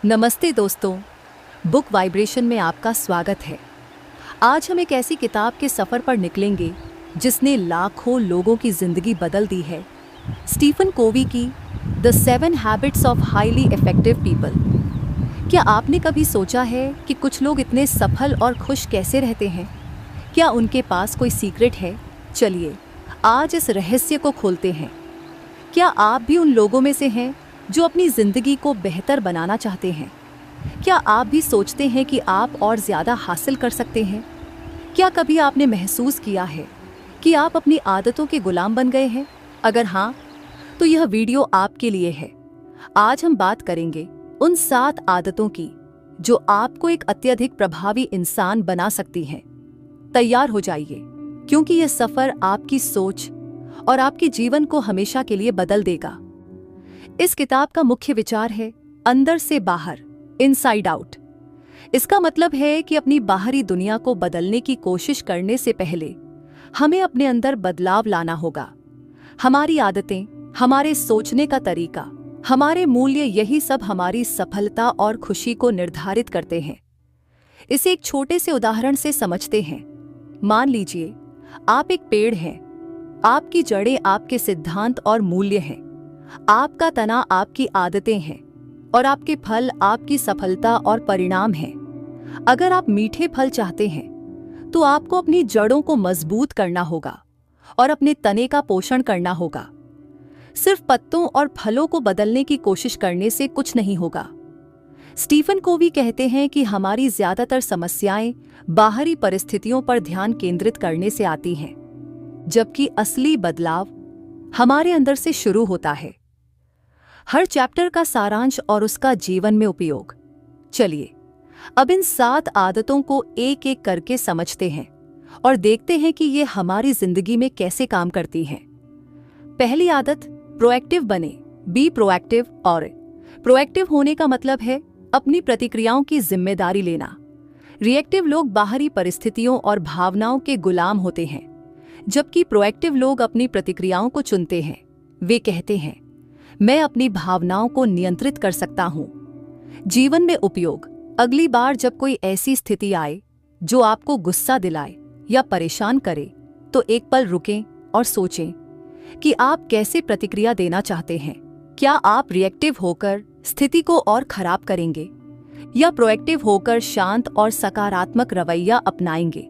नमस्ते दोस्तों, book vibration में आपका स्वागत है। आज हम एक ऐसी किताब के सफ़र पर निकलेंगे जिसने लाखों लोगों की ज़िंदगी बदल दी है। स्टीफन कोवी की the 7 habits of highly effective people. क्या आपने कभी सोचा है कि कुछ लोग इतने सफल और खुश कैसे रहते हैं? क्या उनके पास कोई सीक्रेट है? चलिए आज इस रहस्य को खोलते हैं। क्या आप भी उन लोगों में से हैं जो अपनी ज़िंदगी को बेहतर बनाना चाहते हैं? क्या आप भी सोचते हैं कि आप और ज़्यादा हासिल कर सकते हैं? क्या कभी आपने महसूस किया है कि आप अपनी आदतों के गुलाम बन गए हैं? अगर हाँ, तो यह वीडियो आपके लिए है। आज हम बात करेंगे उन 7 आदतों की जो आपको एक अत्यधिक प्रभावी इंसान बना सकती हैं। तैयार हो जाइए, क्योंकि यह सफ़र आपकी सोच और आपके जीवन को हमेशा के लिए बदल देगा। इस किताब का मुख्य विचार है अंदर से बाहर, इनसाइड आउट। इसका मतलब है कि अपनी बाहरी दुनिया को बदलने की कोशिश करने से पहले हमें अपने अंदर बदलाव लाना होगा। हमारी आदतें, हमारे सोचने का तरीका, हमारे मूल्य, यही सब हमारी सफलता और खुशी को निर्धारित करते हैं। इसे एक छोटे से उदाहरण से समझते हैं। मान लीजिए आप एक पेड़ हैं। आपकी जड़ें आपके सिद्धांत और मूल्य हैं। आपका तना आपकी आदतें हैं और आपके फल आपकी सफलता और परिणाम हैं। अगर आप मीठे फल चाहते हैं तो आपको अपनी जड़ों को मजबूत करना होगा और अपने तने का पोषण करना होगा। सिर्फ पत्तों और फलों को बदलने की कोशिश करने से कुछ नहीं होगा। स्टीफन कोवी कहते हैं कि हमारी ज्यादातर समस्याएं बाहरी परिस्थितियों पर ध्यान केंद्रित करने से आती हैं, जबकि असली बदलाव हमारे अंदर से शुरू होता है। हर चैप्टर का सारांश और उसका जीवन में उपयोग। चलिए अब इन 7 आदतों को एक एक करके समझते हैं और देखते हैं कि ये हमारी जिंदगी में कैसे काम करती हैं। पहली आदत, प्रोएक्टिव बने। Be proactive. और प्रोएक्टिव होने का मतलब है अपनी प्रतिक्रियाओं की जिम्मेदारी लेना। रिएक्टिव लोग बाहरी परिस्थितियों और भावनाओं के गुलाम होते हैं, जबकि प्रोएक्टिव लोग अपनी प्रतिक्रियाओं को चुनते हैं। वे कहते हैं, मैं अपनी भावनाओं को नियंत्रित कर सकता हूं। जीवन में उपयोग। अगली बार जब कोई ऐसी स्थिति आए जो आपको गुस्सा दिलाए या परेशान करे, तो एक पल रुकें और सोचें कि आप कैसे प्रतिक्रिया देना चाहते हैं। क्या आप रिएक्टिव होकर स्थिति को और खराब करेंगे या प्रोएक्टिव होकर शांत और सकारात्मक रवैया अपनाएंगे?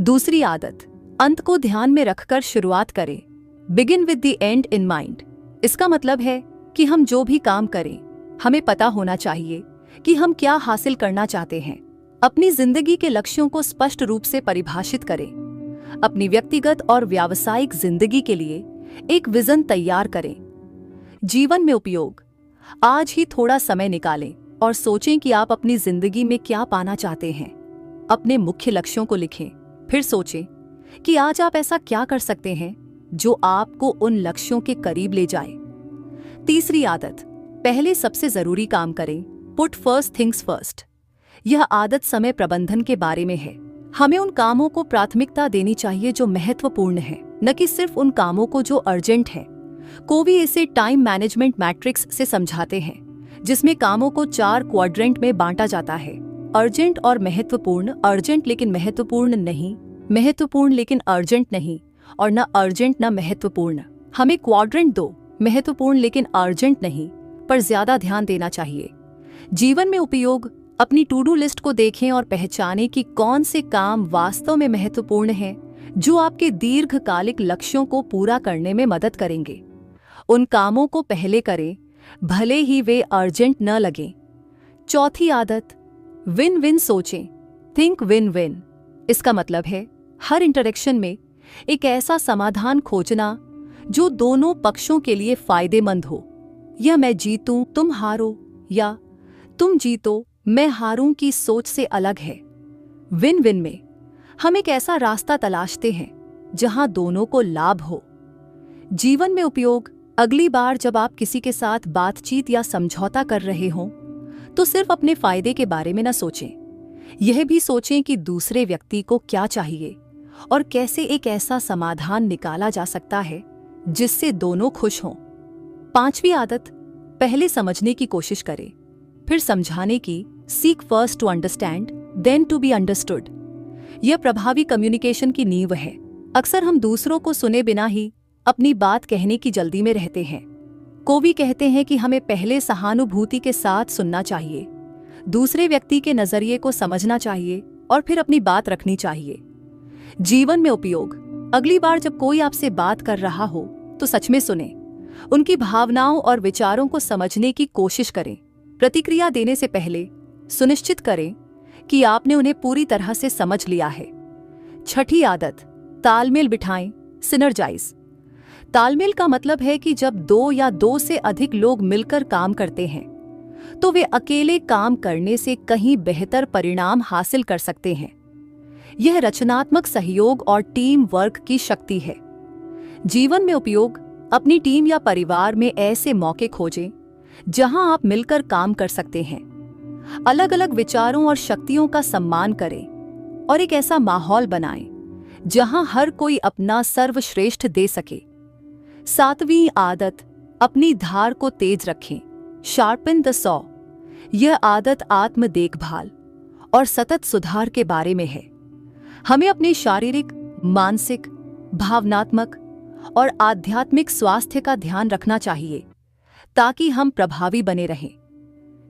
दूसरी आदत, अंत को ध्यान में रखकर शुरुआत करें। Begin with the end in mind. इसका मतलब है कि हम जो भी काम करें, हमें पता होना चाहिए कि हम क्या हासिल करना चाहते हैं। अपनी जिंदगी के लक्ष्यों को स्पष्ट रूप से परिभाषित करें। अपनी व्यक्तिगत और व्यावसायिक जिंदगी के लिए एक विजन तैयार करें। जीवन में उपयोग। आज ही थोड़ा समय निकालें और सोचें कि आप अपनी जिंदगी में क्या पाना चाहते हैं। अपने मुख्य लक्ष्यों को लिखें, फिर सोचें कि आज आप ऐसा क्या कर सकते हैं जो आपको उन लक्ष्यों के करीब ले जाए। तीसरी आदत, पहले सबसे जरूरी काम करें। Put first things first. यह आदत समय प्रबंधन के बारे में है। हमें उन कामों को प्राथमिकता देनी चाहिए जो महत्वपूर्ण है, न कि सिर्फ उन कामों को जो अर्जेंट है। कोवी इसे टाइम मैनेजमेंट मैट्रिक्स से समझाते हैं, जिसमें कामों को 4 क्वाड्रेंट में बांटा जाता है। अर्जेंट और महत्वपूर्ण, अर्जेंट लेकिन महत्वपूर्ण नहीं, महत्वपूर्ण लेकिन अर्जेंट नहीं, और न अर्जेंट न महत्वपूर्ण। हमें क्वाड्रेंट 2, महत्वपूर्ण लेकिन अर्जेंट नहीं, पर ज्यादा ध्यान देना चाहिए। जीवन में उपयोग। अपनी टू डू लिस्ट को देखें और पहचानें कि कौन से काम वास्तव में महत्वपूर्ण हैं, जो आपके दीर्घकालिक लक्ष्यों को पूरा करने में मदद करेंगे। उन कामों को पहले करें, भले ही वे अर्जेंट न लगें। चौथी आदत, विन विन सोचें। Think win win. इसका मतलब है हर इंटरेक्शन में एक ऐसा समाधान खोजना जो दोनों पक्षों के लिए फायदेमंद हो। यह मैं जीतूं तुम हारो या तुम जीतो मैं हारूं की सोच से अलग है। विन विन में हम एक ऐसा रास्ता तलाशते हैं जहां दोनों को लाभ हो। जीवन में उपयोग। अगली बार जब आप किसी के साथ बातचीत या समझौता कर रहे हों, तो सिर्फ अपने फायदे के बारे में न सोचें। यह भी सोचें कि दूसरे व्यक्ति को क्या चाहिए और कैसे एक ऐसा समाधान निकाला जा सकता है जिससे दोनों खुश हों। 5वीं आदत, पहले समझने की कोशिश करें। फिर समझाने की, seek first to understand then to be understood. यह प्रभावी कम्युनिकेशन की नींव है। अक्सर हम दूसरों को सुने बिना ही अपनी बात कहने की जल्दी में रहते हैं। कोवी कहते हैं कि हमें पहले सहानुभूति के साथ सुनना चाहिए, दूसरे व्यक्ति के नजरिए को समझना चाहिए और फिर अपनी बात रखनी चाहिए। जीवन में उपयोग। अगली बार जब कोई आपसे बात कर रहा हो तो सच में सुने, उनकी भावनाओं और विचारों को समझने की कोशिश करें। प्रतिक्रिया देने से पहले सुनिश्चित करें कि आपने उन्हें पूरी तरह से समझ लिया है। छठी आदत, तालमेल बिठाएं, सिनर्जाइज। तालमेल का मतलब है कि जब दो या दो से अधिक लोग मिलकर काम करते हैं तो वे अकेले काम करने से कहीं बेहतर परिणाम हासिल कर सकते हैं। यह रचनात्मक सहयोग और टीम वर्क की शक्ति है। जीवन में उपयोग। अपनी टीम या परिवार में ऐसे मौके खोजें जहां आप मिलकर काम कर सकते हैं। अलग अलग विचारों और शक्तियों का सम्मान करें और एक ऐसा माहौल बनाएं जहां हर कोई अपना सर्वश्रेष्ठ दे सके। सातवीं आदत, अपनी धार को तेज रखें, शार्पन द सॉ। यह आदत आत्म देखभाल और सतत सुधार के बारे में है। हमें अपने शारीरिक, मानसिक, भावनात्मक और आध्यात्मिक स्वास्थ्य का ध्यान रखना चाहिए ताकि हम प्रभावी बने रहें।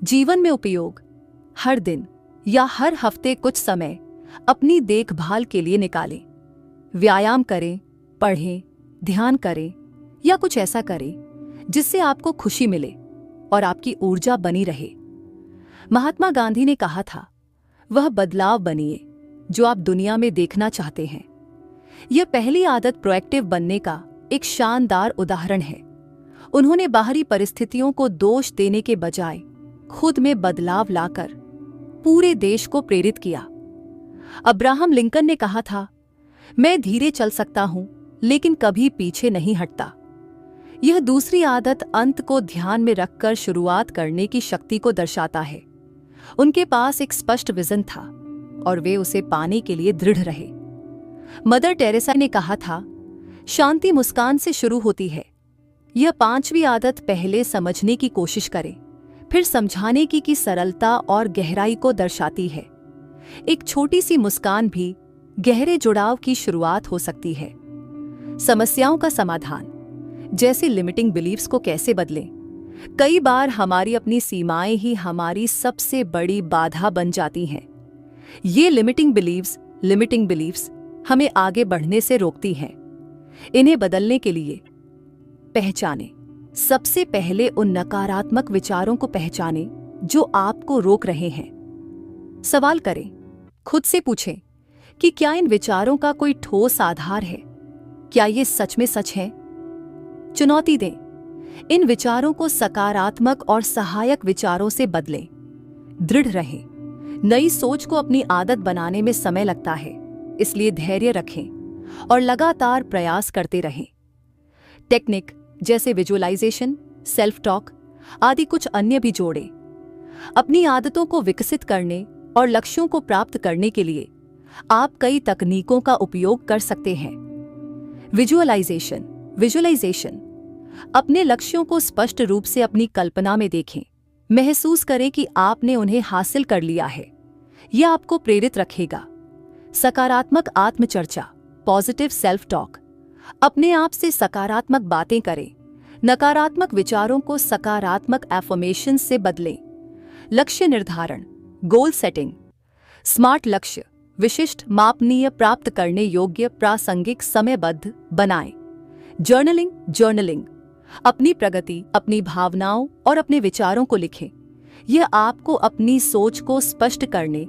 जीवन में उपयोग। हर दिन या हर हफ्ते कुछ समय अपनी देखभाल के लिए निकालें। व्यायाम करें, पढ़ें, ध्यान करें या कुछ ऐसा करें जिससे आपको खुशी मिले और आपकी ऊर्जा बनी रहे। महात्मा गांधी ने कहा था, वह बदलाव बनिए जो आप दुनिया में देखना चाहते हैं। यह पहली आदत प्रोएक्टिव बनने का एक शानदार उदाहरण है। उन्होंने बाहरी परिस्थितियों को दोष देने के बजाय खुद में बदलाव लाकर पूरे देश को प्रेरित किया। अब्राहम लिंकन ने कहा था, मैं धीरे चल सकता हूं लेकिन कभी पीछे नहीं हटता। यह दूसरी आदत अंत को ध्यान में रखकर शुरुआत करने की शक्ति को दर्शाता है। उनके पास एक स्पष्ट विजन था और वे उसे पाने के लिए दृढ़ रहे। मदर टेरेसा ने कहा था, शांति मुस्कान से शुरू होती है। यह पांचवी आदत, पहले समझने की कोशिश करें, फिर समझाने की सरलता और गहराई को दर्शाती है। एक छोटी सी मुस्कान भी गहरे जुड़ाव की शुरुआत हो सकती है। समस्याओं का समाधान, जैसे लिमिटिंग बिलीफ्स को कैसे बदलें। कई बार हमारी अपनी सीमाएं ही हमारी सबसे बड़ी बाधा बन जाती हैं। ये लिमिटिंग बिलीफ्स हमें आगे बढ़ने से रोकती हैं। इन्हें बदलने के लिए पहचानें। सबसे पहले उन नकारात्मक विचारों को पहचानें जो आपको रोक रहे हैं। सवाल करें, खुद से पूछें कि क्या इन विचारों का कोई ठोस आधार है? क्या ये सच में सच है? चुनौती दें, इन विचारों को सकारात्मक और सहायक विचारों से बदलें। दृढ़ रहें। नई सोच को अपनी आदत बनाने में समय लगता है, इसलिए धैर्य रखें और लगातार प्रयास करते रहें। टेक्निक जैसे विजुअलाइजेशन, सेल्फ टॉक आदि कुछ अन्य भी जोड़ें। अपनी आदतों को विकसित करने और लक्ष्यों को प्राप्त करने के लिए आप कई तकनीकों का उपयोग कर सकते हैं। विजुअलाइजेशन अपने लक्ष्यों को स्पष्ट रूप से अपनी कल्पना में देखें। महसूस करें कि आपने उन्हें हासिल कर लिया है। यह आपको प्रेरित रखेगा। सकारात्मक आत्मचर्चा, पॉजिटिव सेल्फ टॉक, अपने आप से सकारात्मक बातें करें। नकारात्मक विचारों को सकारात्मक एफर्मेशन से बदलें। लक्ष्य निर्धारण, गोल सेटिंग, स्मार्ट लक्ष्य, विशिष्ट, मापनीय, प्राप्त करने योग्य, प्रासंगिक, समयबद्ध बनाएं। जर्नलिंग, अपनी प्रगति, अपनी भावनाओं और अपने विचारों को लिखें। यह आपको अपनी सोच को स्पष्ट करने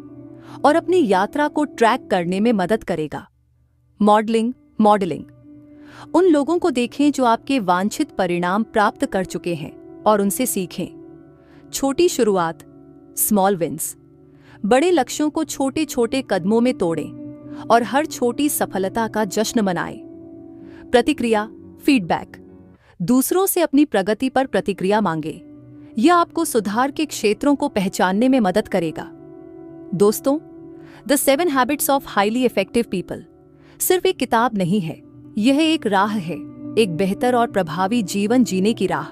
और अपनी यात्रा को ट्रैक करने में मदद करेगा। मॉडलिंग, उन लोगों को देखें जो आपके वांछित परिणाम प्राप्त कर चुके हैं और उनसे सीखें। छोटी शुरुआत, स्मॉल विंस, बड़े लक्ष्यों को छोटे छोटे कदमों में तोड़ें और हर छोटी सफलता का जश्न मनाएं। प्रतिक्रिया, फीडबैक, दूसरों से अपनी प्रगति पर प्रतिक्रिया मांगे। यह आपको सुधार के क्षेत्रों को पहचानने में मदद करेगा। दोस्तों, the 7 habits of highly effective people सिर्फ एक किताब नहीं है, यह एक राह है, एक बेहतर और प्रभावी जीवन जीने की राह।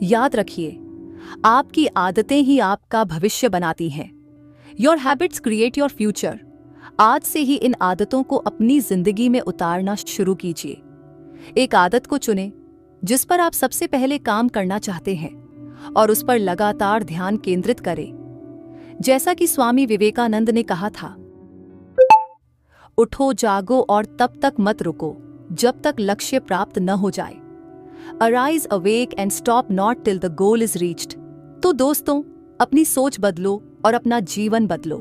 याद रखिए, आपकी आदतें ही आपका भविष्य बनाती हैं। Your habits create your future. आज से ही इन आदतों को अपनी जिंदगी में उतारना शुरू कीजिए। एक आदत को चुनें जिस पर आप सबसे पहले काम करना चाहते हैं और उस पर लगातार ध्यान केंद्रित करें। जैसा कि स्वामी विवेकानंद ने कहा था, उठो जागो और तब तक मत रुको जब तक लक्ष्य प्राप्त न हो जाए। Arise awake and stop not till the goal is reached। तो दोस्तों, अपनी सोच बदलो और अपना जीवन बदलो।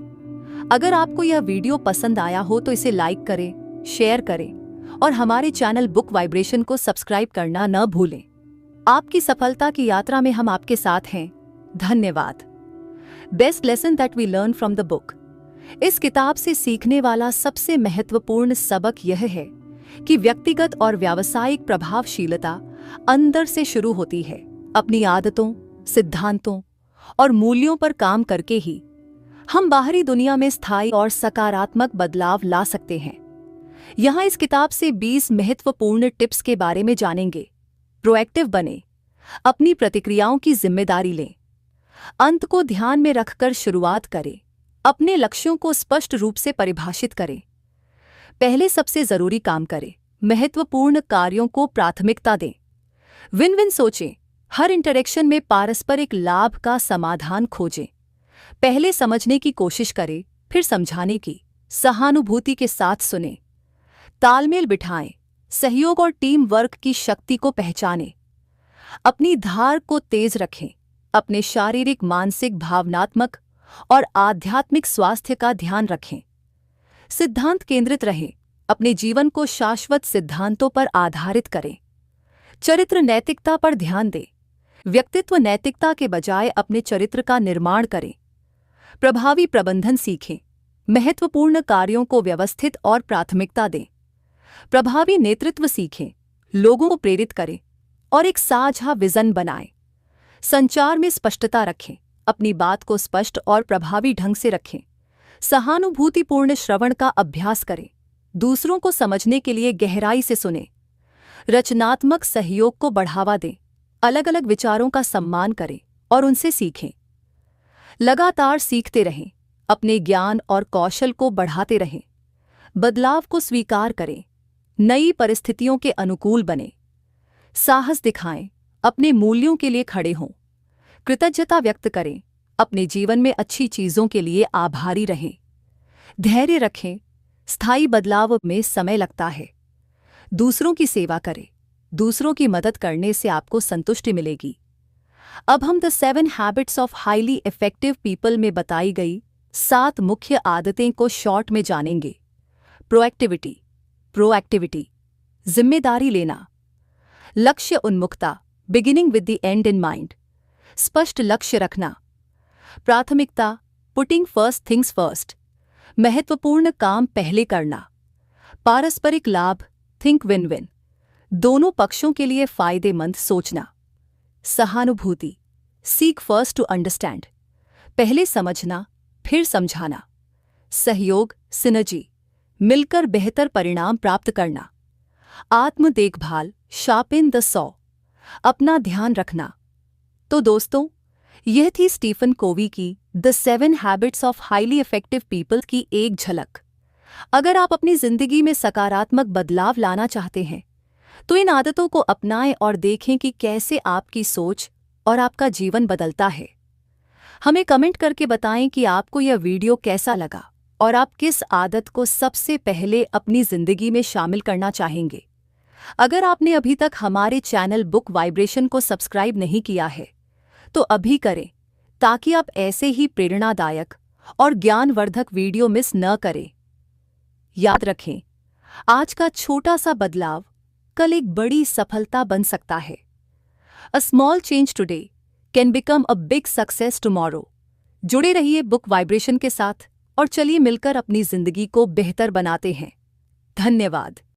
अगर आपको यह वीडियो पसंद आया हो तो इसे लाइक करें, शेयर करें और हमारे चैनल बुक वाइब्रेशन को सब्सक्राइब करना न भूलें। आपकी सफलता की यात्रा में हम आपके साथ हैं। धन्यवाद। Best lesson that we learn from the book. इस किताब से सीखने वाला सबसे महत्वपूर्ण सबक यह है कि व्यक्तिगत और व्यावसायिक प्रभावशीलता अंदर से शुरू होती है। अपनी आदतों, सिद्धांतों और मूल्यों पर काम करके ही हम बाहरी दुनिया में स्थायी और सकारात्मक बदलाव ला सकते हैं। यहाँ इस किताब से 20 महत्वपूर्ण टिप्स के बारे में जानेंगे। प्रोएक्टिव बने, अपनी प्रतिक्रियाओं की जिम्मेदारी लें, अंत को ध्यान में रखकर शुरुआत करें, अपने लक्ष्यों को स्पष्ट रूप से परिभाषित करें, पहले सबसे जरूरी काम करें, महत्वपूर्ण कार्यों को प्राथमिकता दें, विन विन सोचें, हर इंटरेक्शन में पारस्परिक लाभ का समाधान खोजें, पहले समझने की कोशिश करें फिर समझाने की, सहानुभूति के साथ सुनें, तालमेल बिठाएं, सहयोग और टीम वर्क की शक्ति को पहचानें, अपनी धार को तेज रखें, अपने शारीरिक, मानसिक, भावनात्मक और आध्यात्मिक स्वास्थ्य का ध्यान रखें, सिद्धांत केंद्रित रहें, अपने जीवन को शाश्वत सिद्धांतों पर आधारित करें, चरित्र नैतिकता पर ध्यान दें, व्यक्तित्व नैतिकता के बजाय अपने चरित्र का निर्माण करें, प्रभावी प्रबंधन सीखें, महत्वपूर्ण कार्यों को व्यवस्थित और प्राथमिकता दें, प्रभावी नेतृत्व सीखें, लोगों को प्रेरित करें और एक साझा विजन बनाएं, संचार में स्पष्टता रखें, अपनी बात को स्पष्ट और प्रभावी ढंग से रखें, सहानुभूतिपूर्ण श्रवण का अभ्यास करें, दूसरों को समझने के लिए गहराई से सुनें, रचनात्मक सहयोग को बढ़ावा दें, अलग अलग विचारों का सम्मान करें और उनसे सीखें, लगातार सीखते रहें, अपने ज्ञान और कौशल को बढ़ाते रहें, बदलाव को स्वीकार करें, नई परिस्थितियों के अनुकूल बने, साहस दिखाएं, अपने मूल्यों के लिए खड़े हों, कृतज्ञता व्यक्त करें, अपने जीवन में अच्छी चीजों के लिए आभारी रहें, धैर्य रखें, स्थायी बदलाव में समय लगता है, दूसरों की सेवा करें, दूसरों की मदद करने से आपको संतुष्टि मिलेगी। अब हम the 7 habits of highly effective people में बताई गई 7 मुख्य आदतें को शॉर्ट में जानेंगे। प्रोएक्टिविटी, जिम्मेदारी लेना, लक्ष्य उन्मुखता, beginning with the end in mind, स्पष्ट लक्ष्य रखना, प्राथमिकता, पुटिंग फर्स्ट थिंग्स फर्स्ट, महत्वपूर्ण काम पहले करना, पारस्परिक लाभ, थिंक विन विन, दोनों पक्षों के लिए फायदेमंद सोचना, सहानुभूति, सीक फर्स्ट टू अंडरस्टैंड, पहले समझना फिर समझाना, सहयोग, सिनर्जी, मिलकर बेहतर परिणाम प्राप्त करना, आत्म देखभाल, शार्पन द सॉ, अपना ध्यान रखना। तो दोस्तों, यह थी स्टीफन कोवी की the 7 habits of highly effective people की एक झलक। अगर आप अपनी जिंदगी में सकारात्मक बदलाव लाना चाहते हैं तो इन आदतों को अपनाएं और देखें कि कैसे आपकी सोच और आपका जीवन बदलता है। हमें कमेंट करके बताएं कि आपको यह वीडियो कैसा लगा और आप किस आदत को सबसे पहले अपनी जिंदगी में शामिल करना चाहेंगे। अगर आपने अभी तक हमारे चैनल बुक वाइब्रेशन को सब्सक्राइब नहीं किया है तो अभी करें, ताकि आप ऐसे ही प्रेरणादायक और ज्ञानवर्धक वीडियो मिस न करें। याद रखें, आज का छोटा सा बदलाव कल एक बड़ी सफलता बन सकता है। A small change today can become a big success tomorrow. जुड़े रहिए बुक वाइब्रेशन के साथ और चलिए मिलकर अपनी जिंदगी को बेहतर बनाते हैं। धन्यवाद।